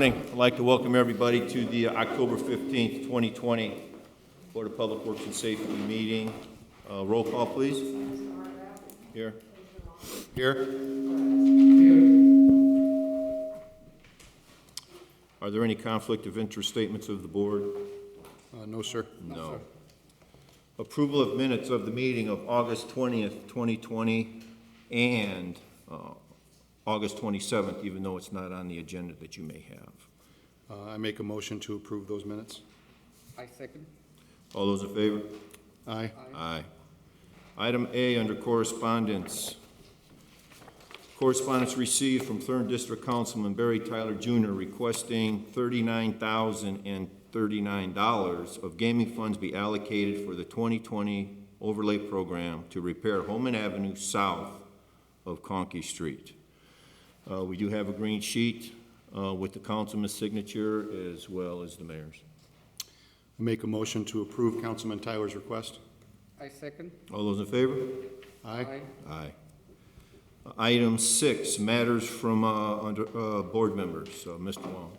I'd like to welcome everybody to the October 15th, 2020 Board of Public Works and Safety meeting. Roll call, please. Here. Here. Are there any conflict of interest statements of the board? No, sir. No. Approval of minutes of the meeting of August 20th, 2020 and August 27th, even though it's not on the agenda that you may have. I make a motion to approve those minutes. I second. All those in favor? Aye. Aye. Item A under correspondence. Correspondence received from 3rd District Councilman Barry Tyler Jr. requesting $39,039 of gaming funds be allocated for the 2020 overlay program to repair Holman Avenue south of Conkey Street. We do have a green sheet with the councilman's signature as well as the mayor's. I make a motion to approve Councilman Tyler's request. I second. All those in favor? Aye. Aye. Item 6, matters from board members. Mr. Long.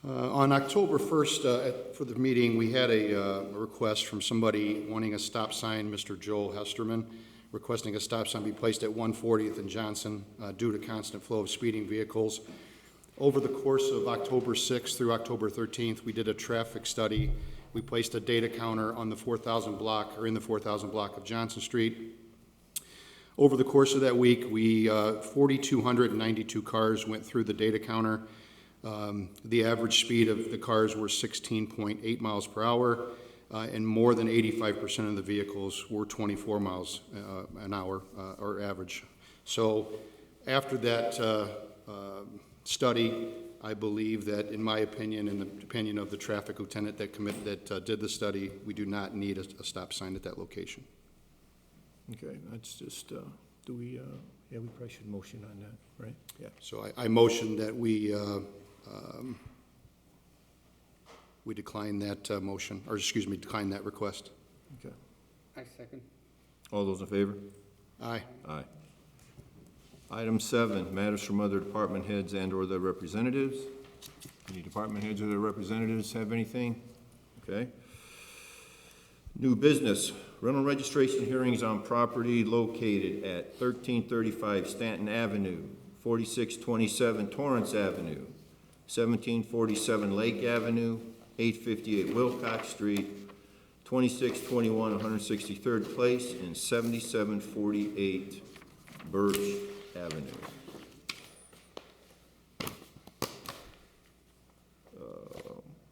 On October 1st, for the meeting, we had a request from somebody wanting a stop sign, Mr. Joel Hesterman, requesting a stop sign be placed at 140th and Johnson due to constant flow of speeding vehicles. Over the course of October 6th through October 13th, we did a traffic study. We placed a data counter on the 4,000 block, or in the 4,000 block of Johnson Street. Over the course of that week, 4,292 cars went through the data counter. The average speed of the cars were 16.8 miles per hour, and more than 85% of the vehicles were 24 miles an hour, or average. So after that study, I believe that, in my opinion, and the opinion of the traffic lieutenant that did the study, we do not need a stop sign at that location. Okay, that's just, yeah, we probably should motion on that, right? Yeah. So I motion that we decline that motion, or excuse me, decline that request. Okay. I second. All those in favor? Aye. Aye. Item 7, matters from other department heads and or their representatives. Any department heads or their representatives have anything? Okay. New business, rental registration hearings on property located at 1335 Stanton Avenue, 4627 Torrance Avenue, 1747 Lake Avenue, 858 Wilcox Street, 2621 163rd Place, and 7748 Birch Avenue.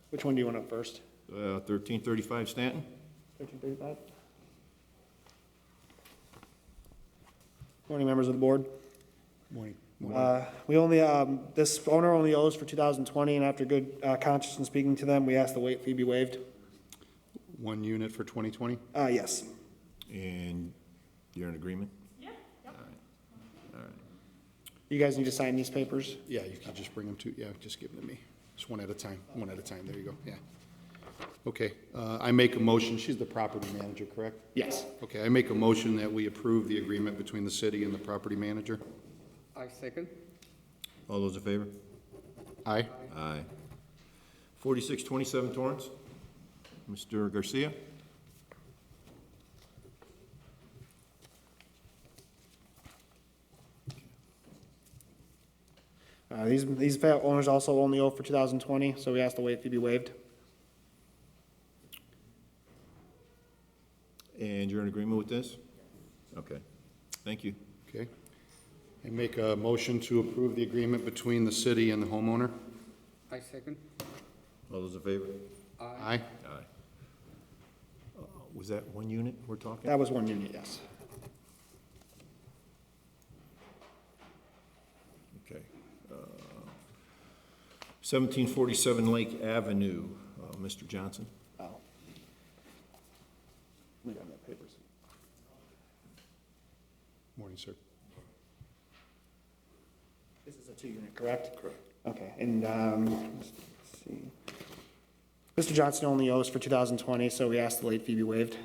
Which one do you want up first? 1335 Stanton? 1335. Morning, members of the board. Morning. We only, this owner only owes for 2020, and after good conscience and speaking to them, we asked the late fee be waived. 1 unit for 2020? Yes. And you're in agreement? Yeah. All right. You guys need to sign these papers? Yeah, you can just bring them to, yeah, just give them to me. Just one at a time, there you go, yeah. Okay, I make a motion, she's the property manager, correct? Yes. Okay, I make a motion that we approve the agreement between the city and the property manager. I second. All those in favor? Aye. Aye. 4627 Torrance. Mr. Garcia? These owners also only owe for 2020, so we asked the late fee be waived. And you're in agreement with this? Okay. Thank you. Okay. I make a motion to approve the agreement between the city and the homeowner. I second. All those in favor? Aye. Aye. Was that 1 unit we're talking? That was 1 unit, yes. Okay. 1747 Lake Avenue, Mr. Johnson. Oh. We got that papers. Morning, sir. This is a 2 unit, correct? Correct. Okay, and let's see. Mr. Johnson only owes for 2020, so we asked the late fee be waived.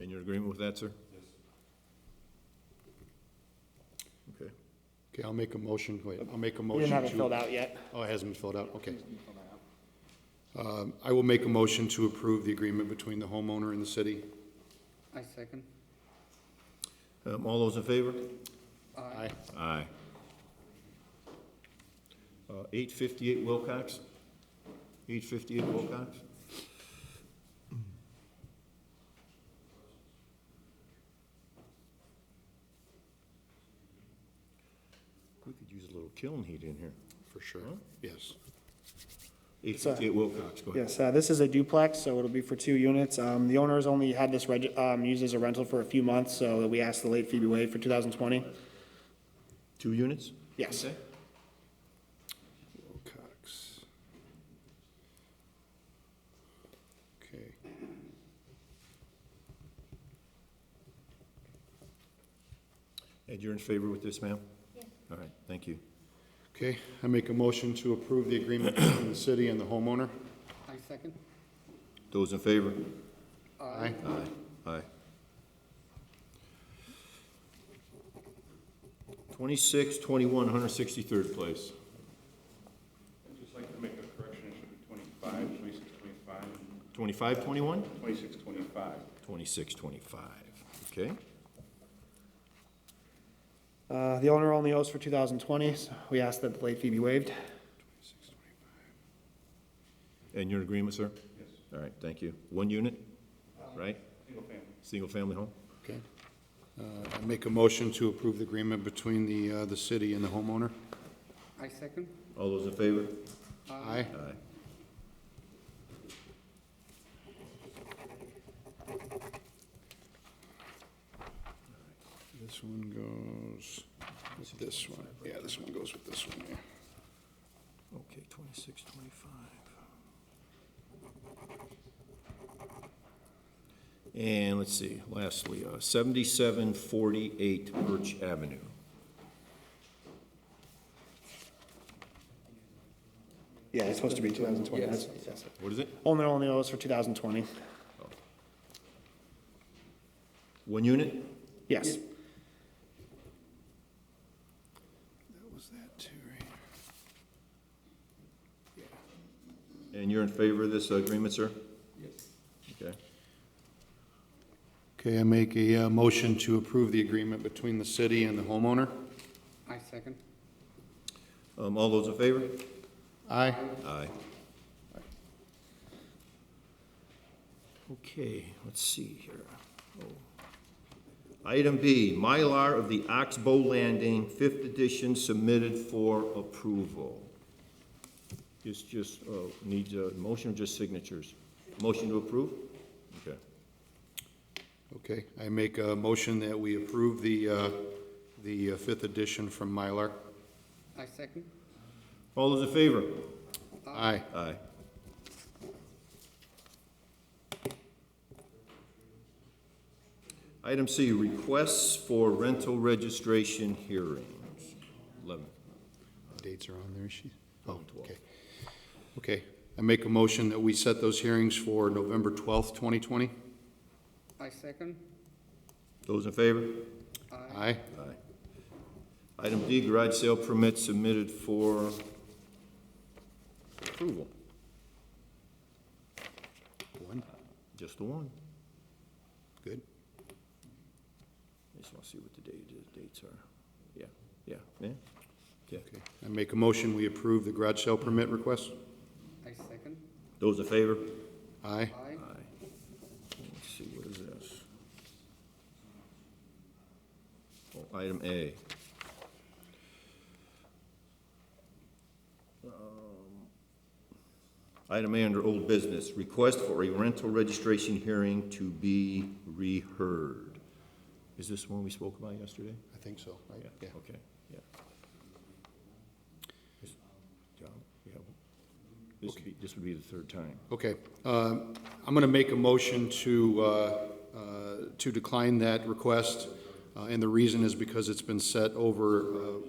And you're in agreement with that, sir? Yes. Okay. Okay, I'll make a motion, wait, I'll make a You motion didn't have it to- filled out yet. Oh, it hasn't been filled out, okay. I will make a motion to approve the agreement between the homeowner and the city. I second. All those in favor? Aye. Aye. 858 Wilcox? 858 Wilcox? We could use a little kiln heat in here. For sure, Huh? yes. 858 Wilcox, go ahead. Yes, this is a duplex, so it'll be for 2 units. The owners only had this used as a rental for a few months, so we asked the late fee be waived for 2020. 2 units? Yes. Okay. Wilcox. Okay. Ed, you're in favor with this, ma'am? Yes. All right, thank you. Okay, I make a motion to approve the agreement between the city and the homeowner. I second. Those in favor? Aye. Aye. Aye. 2621, 163rd place. I'd just like to make a correction, it should be 25, 26, 25, 2521? 26, 25. 2625, okay. The owner only owes for 2020, so we ask that the late fee be waived. 26, 25. And you're in agreement, sir? Yes. All right, thank you. 1 unit, right? Single family. Single-family home? Okay. I make a motion to approve the agreement between the city and the homeowner. I second. All those in favor? Aye. Aye. This one goes with this one. Yeah, this one goes with this one, yeah. Okay, 2625. And let's see, lastly, 7748 Birch Avenue. Yeah, it's supposed to be 2020. That's- yes. What is it? Owner only owes for 2020. 1 unit? Yes. That was that too, right? And you're in favor of this agreement, sir? Yes. Okay. Okay, I make a motion to approve the agreement between the city and the homeowner. I second. All those in favor? Aye. Aye. Okay, let's see here. Oh. Item B, Mylar of the Oxbow Landing, 5th edition, submitted for approval. This just needs a motion or just signatures? Motion to approve? Okay. Okay, I make a motion that we approve the 5th edition from Mylar. I second. All those in favor? Aye. Aye. Item C, requests for rental registration hearings. 11. Dates are on there, she? Oh, 12. okay. Okay, I make a motion that we set those hearings for November 12th, 2020. I second. Those in favor? Aye. Aye. Item D, garage sale permit submitted for approval. One, Just the one. good. I just want to see what the dates are. Yeah. Okay. Okay, I make a motion, we approve the garage sale permit request. I second. Those in favor? Aye. Aye. Let's see, what is this? Oh, item A. Item A under old business, request for a rental registration hearing to be reheard. Is this one we spoke about yesterday? I think so, right? Yeah. Okay, yeah. This- John, yeah. This would be the 3rd time. Okay, I'm going to make a motion to decline that request, and the reason is because it's been set over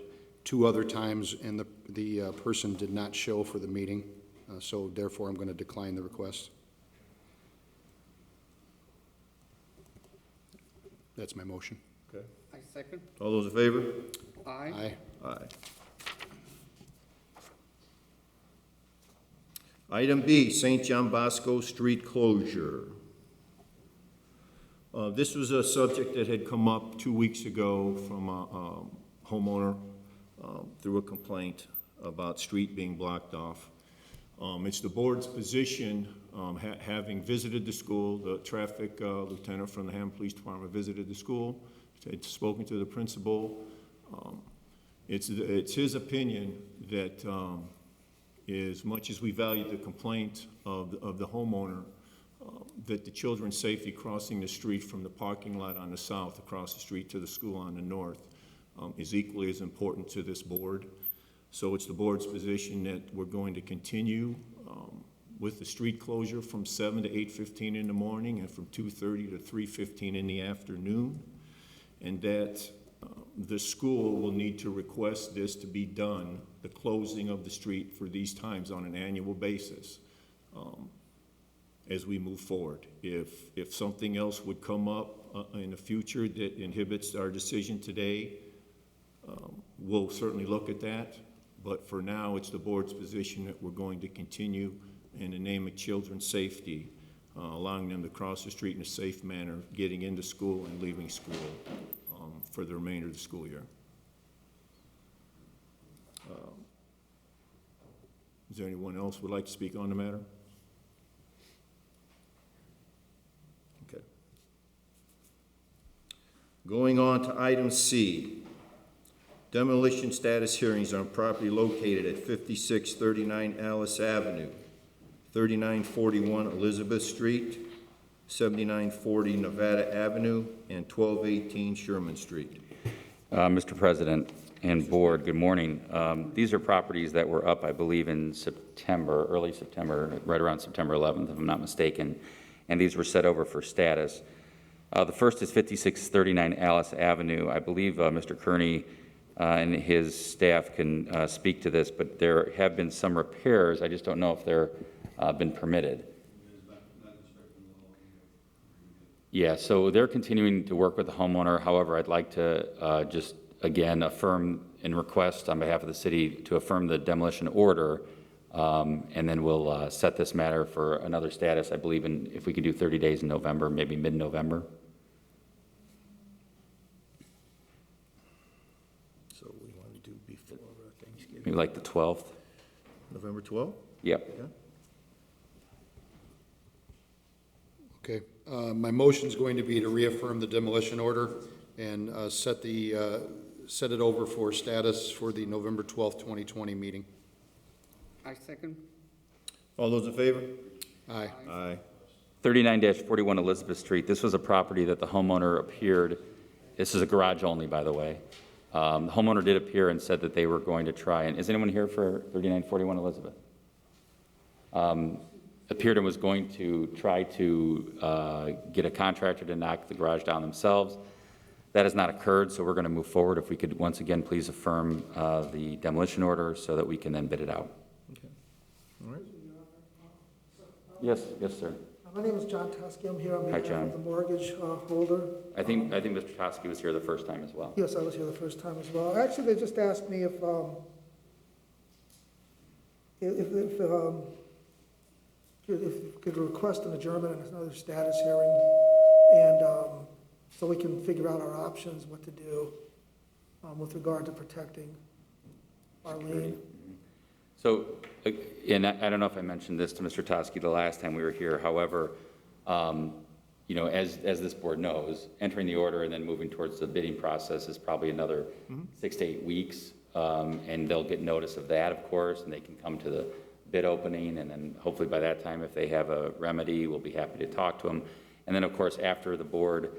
2 other times, and the person did not show for the meeting, so therefore I'm going to decline the request. That's my motion. Okay. I second. All those in favor? Aye. Aye. Aye. Item B, St. John Bosco Street closure. This was a subject that had come up 2 weeks ago from a homeowner through a complaint about street being blocked off. It's the board's position, having visited the school, the traffic lieutenant from the Hammond Police Department visited the school, had spoken to the principal. It's his opinion that as much as we value the complaint of the homeowner, that the children's safety crossing the street from the parking lot on the south across the street to the school on the north is equally as important to this board. So it's the board's position that we're going to continue with the street closure from 7 to 8:15 in the morning and from 2:30 to 3:15 in the afternoon, and that the school will need to request this to be done, the closing of the street for these times on an annual basis as we move forward. If something else would come up in the future that inhibits our decision today, we'll certainly look at that. But for now, it's the board's position that we're going to continue in the name of children's safety, allowing them to cross the street in a safe manner, getting into school and leaving school for the remainder of the school year. Is there anyone else who would like to speak on the matter? Okay. Going on to item C, demolition status hearings on property located at 5639 Alice Avenue, 3941 Elizabeth Street, 7940 Nevada Avenue, and 1218 Sherman Street. Mr. President and Board, good morning. These are properties that were up, I believe, in September, early September, right around September 11th, if I'm not mistaken, and these were set over for status. The first is 5639 Alice Avenue. I believe Mr. Kearney and his staff can speak to this, but there have been some repairs. I just don't know if they're been permitted. Yeah, so they're continuing to work with the homeowner. However, I'd like to just again affirm and request on behalf of the city to affirm the demolition order, and then we'll set this matter for another status, I believe, if we could do 30 days in November, maybe mid-November. So we want to do before Thanksgiving? Maybe like the 12th. November 12th? Yep. Yeah. Okay, my motion is going to be to reaffirm the demolition order and set it over for status for the November 12th, 2020 meeting. I second. All those in favor? Aye. Aye. 39-41 Elizabeth Street. This was a property that the homeowner appeared. This is a garage only, by the way. The homeowner did appear and said that they were going to try. And is anyone here for 3941 Elizabeth? Appeared and was going to try to get a contractor to knock the garage down themselves. That has not occurred, so we're going to move forward. If we could once again please affirm the demolition order so that we can then bid it out. Okay. All right. Yes, yes, sir. My name is John Toski. I'm here on Hi, behalf John. of the mortgage holder. I think Mr. Toski was here the first time as well. Yes, I was here the first time as well. Actually, they just asked me if could request an adjournment and another status hearing, and so we can figure out our options, what to do with regard to protecting our lien. So, and I don't know if I mentioned this to Mr. Toski the last time we were here. However, you know, as this board knows, entering the order and then moving towards the bidding process is probably another 6 to 8 weeks, and they'll get notice of that, of course, and they can come to the bid opening, and then hopefully by that time, if they have a remedy, we'll be happy to talk to them. And then, of course, after the board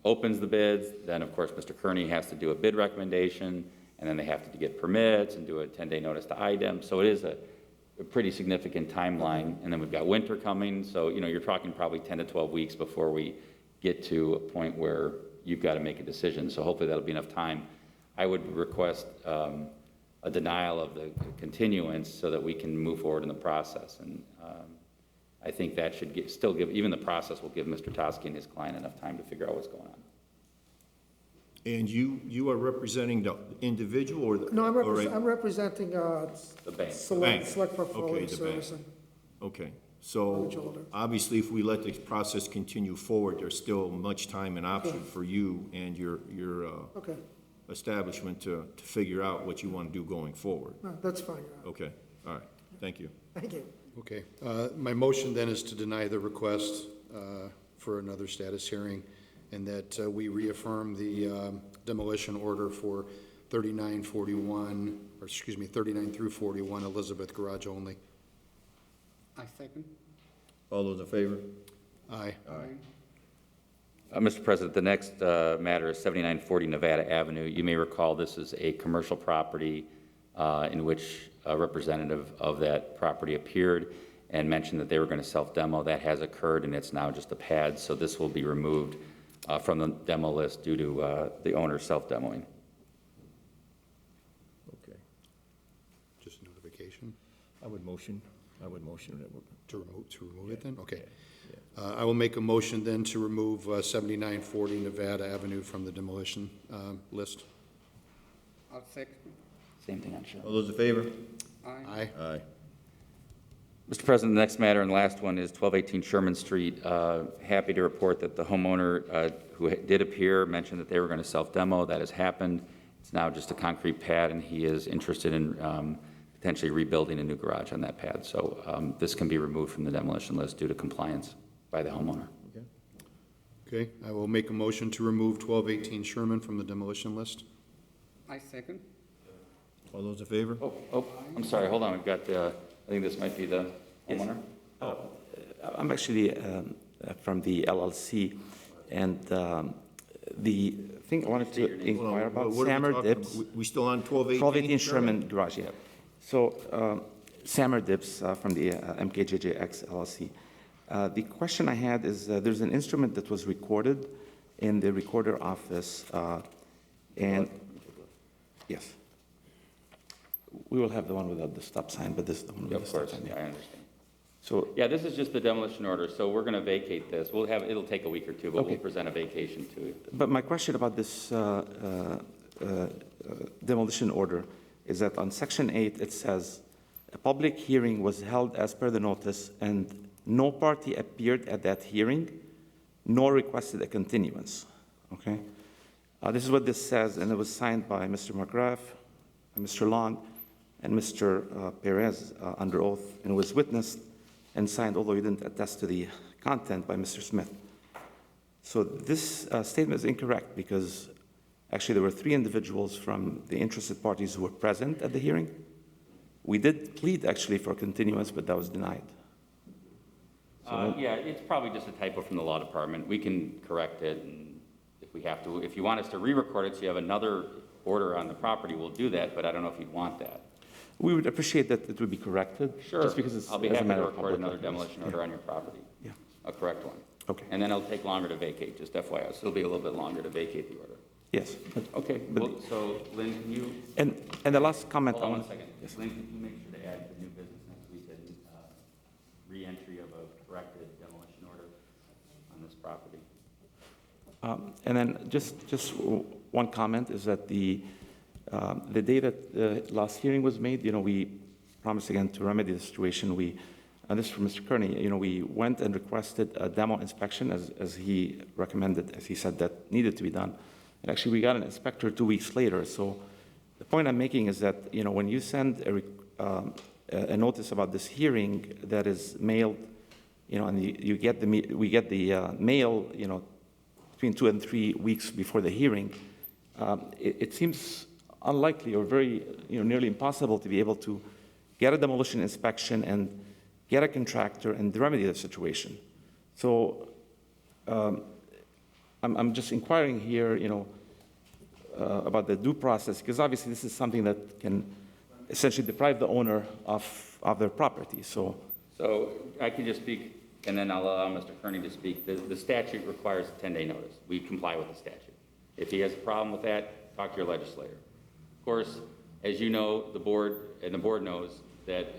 opens the bids, then, of course, Mr. Kearney has to do a bid recommendation, and then they have to get permits and do a 10-day notice to IDEM. So it is a pretty significant timeline. And then we've got winter coming, so, you know, you're talking probably 10 to 12 weeks before we get to a point where you've got to make a decision. So hopefully that'll be enough time. I would request a denial of the continuance so that we can move forward in the process. And I think that should still give, even the process will give Mr. Toski and his client enough time to figure out what's going on. And you are representing the individual or the? No, or a- I'm representing, The bank. Bank. Select Okay, Portfolio the bank. Servicing. Okay, so Mortgage holder. obviously if we let the process continue forward, there's still much time and option for you and your Okay, establishment to figure out what you want to do going forward. no, that's fine, Your Honor. Okay, all right, thank you. Thank you. Okay, my motion then is to deny the request for another status hearing, and that we reaffirm the demolition order for 3941, or excuse me, 39 through 41 Elizabeth Garage only. I second. All those in favor? Aye. Mr. President, the next matter is 7940 Nevada Avenue. You may recall this is a commercial property in which a representative of that property appeared and mentioned that they were going to self-demo. That has occurred, and it's now just a pad, so this will be removed from the demo list due to the owner self-demoing. Okay, Just notification I would motion that we're. to remove it then? Okay. I will make a motion then to remove 7940 Nevada Avenue from the demolition list. I'll second. Same thing on Sherman. All those in favor? Aye. Aye. Aye. Mr. President, the next matter and last one is 1218 Sherman Street. Happy to report that the homeowner who did appear mentioned that they were going to self-demo. That has happened. It's now just a concrete pad, and he is interested in potentially rebuilding a new garage on that pad. So this can be removed from the demolition list due to compliance by the homeowner. Okay, I will make a motion to remove 1218 Sherman from the demolition list. I second. All those in favor? I'm sorry, hold on, we've got, I think this might be the homeowner. I'm actually from the LLC, and the thing I wanted to Hold on, inquire about, what are we Sammer talking- Dips, We still on 1218? 1218 Sherman Garage, yeah. So, Sammer Dips from the MKJJX LLC. The question I had is, there's an instrument that was recorded in the recorder office, and, yes. We will have the one without the stop sign, but this is the one with Yeah, the of stop course, sign. yeah, I understand. So, Yeah, this is just the demolition order, so we're going to vacate this. It'll take a week or two, but we'll Okay. present a vacation to you. but my question about this demolition order is that on Section 8, it says, "A public hearing was held as per the notice, and no party appeared at that hearing, nor requested a continuance." Okay? This is what this says, and it was signed by Mr. McGrath, Mr. Long, and Mr. Perez under oath, and was witnessed and signed, although he didn't attest to the content, by Mr. Smith. So this statement is incorrect because actually there were 3 individuals from the interested parties who were present at the hearing. We did plead actually for continuance, but that was denied. Yeah, it's probably just a typo from the law department. We can correct it, and if we have to, if you want us to re-record it so you have another order on the property, we'll do that, but I don't know if you'd want that. We would appreciate that it would be corrected. Sure. Just because it's I'll be as a happy to matter of record public another records. demolition order on your property. Yeah. A correct one. Okay. And then it'll take longer to vacate, just FYI. So it'll be a little bit longer to vacate the order. Yes. Okay, well, so Lynn, can you, And the last comment. hold on I one want- second. Lynn, can you make sure to add the new business next week and re-entry of a corrected demolition order on this property? And then just one comment is that the day that the last hearing was made, we promised again to remedy the situation. This is from Mr. Kearney, we went and requested a demo inspection as he recommended, as he said that needed to be done. And actually, we got an inspector 2 weeks later. So the point I'm making is that, when you send a notice about this hearing that is mailed, and we get the mail, between 2 and 3 weeks before the hearing, it seems unlikely or very, nearly impossible to be able to get a demolition inspection and get a contractor and remedy the situation. So I'm just inquiring here, about the due process, because obviously this is something that can essentially deprive the owner of their property. So I can just speak, and then I'll allow Mr. Kearney to speak. The statute requires a 10-day notice. We comply with the statute. If he has a problem with that, talk to your legislator. Of course, as you know, the board knows that,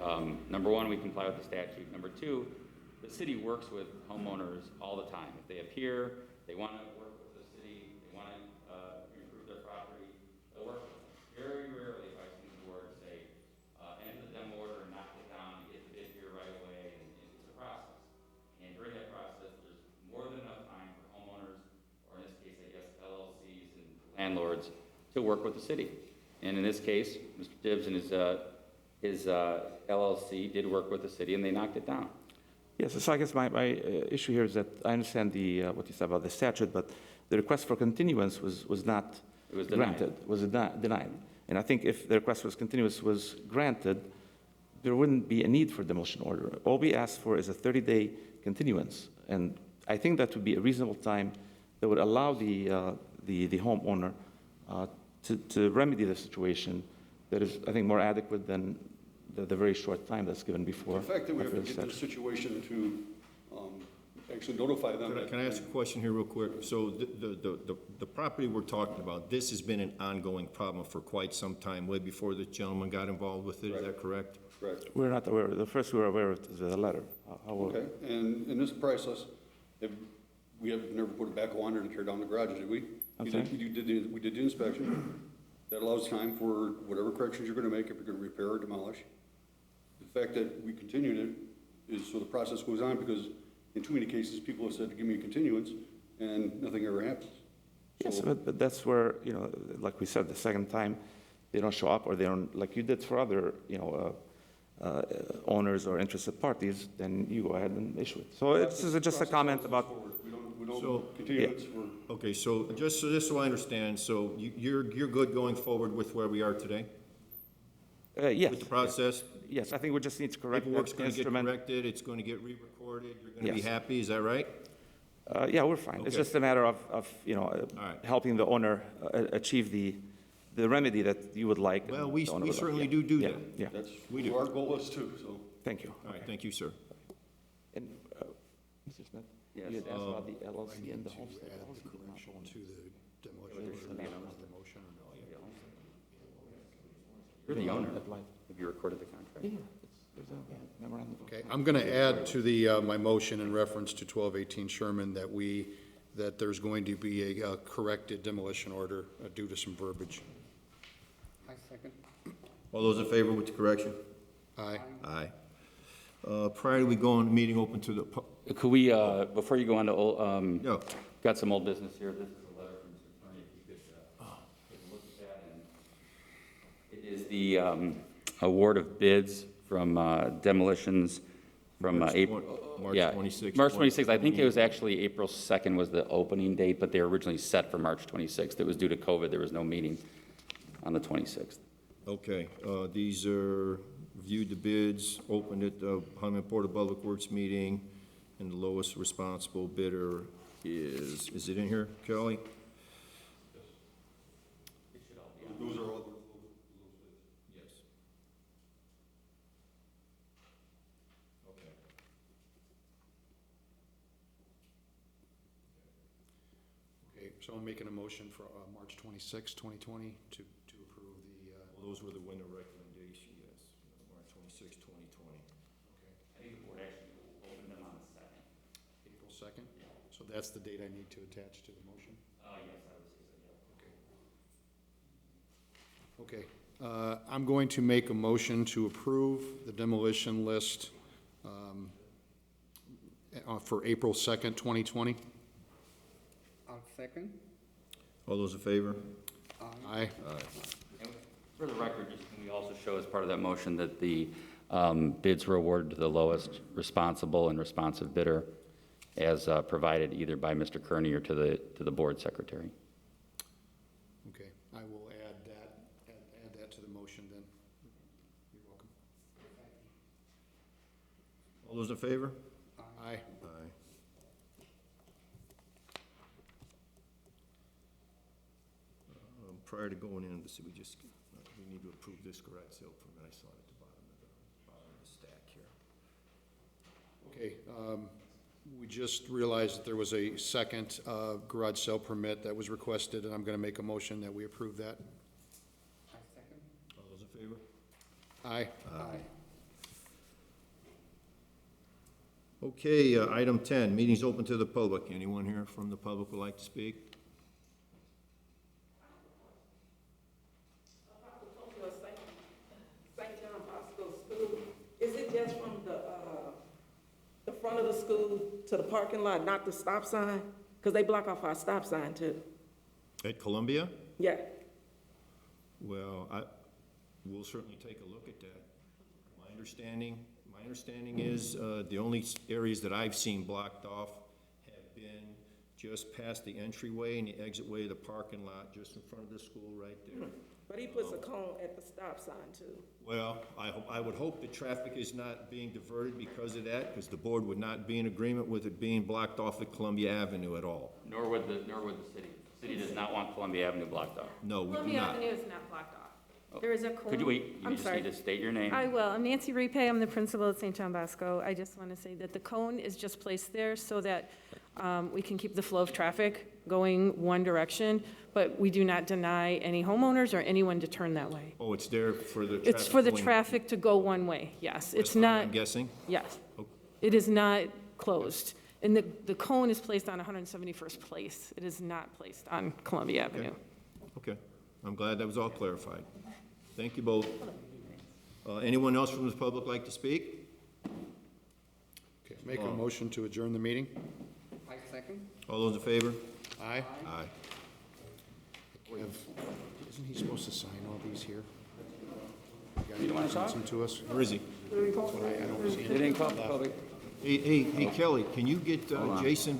number one, we comply with the statute. Number two, the city works with homeowners all the time. If they appear, they want to work with the city, they want to improve to work with the city. And in this case, Mr. Dibbs and his LLC did work with the city, and they knocked it down. Yes, so I guess my issue here is that I understand what you said about the statute, but the request for continuance was not It was denied. granted, was denied. And I think if the request was continuous was granted, there wouldn't be a need for demolition order. All we asked for is a 30-day continuance, and I think that would be a reasonable time that would allow the homeowner to remedy the situation that is, I think, more adequate than the very short time that's given before. The fact that we have after to the get to the statute. situation to actually notify them. Can I ask a question here real quick? So the property we're talking about, this has been an ongoing problem for quite some time, way before this gentleman got involved with it, is that correct? Correct. We're not aware, the first we were aware of is the letter. Okay, and in this process, we have never put a backhoe on there to tear down the garage, did we? I'm You sorry? did we did the inspection. That allows time for whatever corrections you're gonna make, if you're gonna repair or demolish. The fact that we continued it is so the process goes on, because in too many cases, people have said, give me a continuance, and nothing ever happens. Yes, So- but that's where, like we said, the second time, they don't show up, or they don't, like you did for other, owners or interested parties, then you go ahead and issue it. So this is just a comment about, We So- don't continuance for. Okay, so just so I understand, so you're good going forward with where we are today? yes. With the process? Yes, I think we just need to correct Paperwork's that gonna get instrument. corrected, it's gonna get re-recorded, you're gonna be Yes. happy, is that right? Yeah, we're fine. It's Okay. just a matter of right. helping the owner achieve the remedy that you would like. and Well, we the owner would like. certainly Yeah, do yeah, that. Yeah, That's We what do. our goal is too, so. thank you. All right, thank you, sir. And, Mr. Smith? Yes. You had asked about the LLC and the homestead. Add LLC the did not correction own it. to the demolition order as the motion or no? You're the owner. At life. Have you recorded the contract? Yeah, there's a memorandum. of- Okay, I'm gonna add to the, my motion in reference to 1218 Sherman that there's going to be a corrected demolition order due to some verbiage. I second. All those in favor with the correction? Aye. Aye. Prior to we go on, the meeting open to the, Could we, before you go on to, no, got some old business here. This is a letter from Mr. Attorney, if you could take a look at that. And it is the award of bids from demolitions from March April. March yeah, 26th. March 26th. I think it was actually April 2nd was the opening date, but they were originally set for March 26th. It was due to COVID. There was no meeting on the 26th. okay, these are, viewed the bids, opened at the Hammond Board of Public Works meeting, and the lowest responsible bidder is it in here, Kelly? Those are all. Yes. Okay. Okay, so I'm making a motion for March 26, 2020 to approve the, Well, those were the winner recommendation, yes, March 26, 2020. I think the board actually opened them on the 2nd. April 2nd? So that's the date I need to attach to the motion? Yes, I would say so, yeah. Okay, I'm going to make a motion to approve the demolition list for April 2nd, 2020. I'll second. All those in favor? Aye. And for the record, just can we also show as part of that motion that the bids were awarded to the lowest responsible and responsive bidder as provided either by Mr. Kearney or to the board secretary? Okay, I will add that to the motion then. You're welcome. All those in favor? Aye. Aye. Prior to going in, we need to approve this garage sale permit, I saw it at the bottom of the stack here. Okay, we just realized that there was a second garage sale permit that was requested, and I'm going to make a motion that we approve that. I second. All those in favor? Aye. Aye. Okay, item 10, meetings open to the public. Anyone here from the public would like to speak? St. John Bosco School, is it just from the front of the school to the parking lot, not the stop sign? Because they block off our stop sign too. At Columbia? Yeah, Well, we'll certainly take a look at that. My understanding is, the only areas that I've seen blocked off have been just past the entryway and the exitway of the parking lot, just in front of the school right there. But he puts a cone at the stop sign too. Well, I would hope the traffic is not being diverted because of that, because the board would not be in agreement with it being blocked off at Columbia Avenue at all. Nor would the city. The city does not want Columbia Avenue blocked off. No, we do Columbia not. Avenue is not blocked off. There is a cone. Could you wait? You I'm just sorry. need to state your name. I will. I'm Nancy Repay. I'm the principal at St. John Bosco. I just want to say that the cone is just placed there so that we can keep the flow of traffic going one direction, but we do not deny any homeowners or anyone to turn that way. Oh, it's there for the traffic? It's for the going traffic to go one way, yes. It's westbound, not, I'm guessing? yes. Okay. It is not closed. And the cone is placed on 171st Place. It is not placed on Columbia Avenue. Okay, I'm glad that was all clarified. Thank you both. Anyone else from the public like to speak? Okay, make a motion to adjourn the meeting? I second. All those in favor? Aye. Aye. Isn't he supposed to sign all these here? You want to send some to us? Where is he? I don't see They didn't call the public. Hey, Kelly, can you get Jason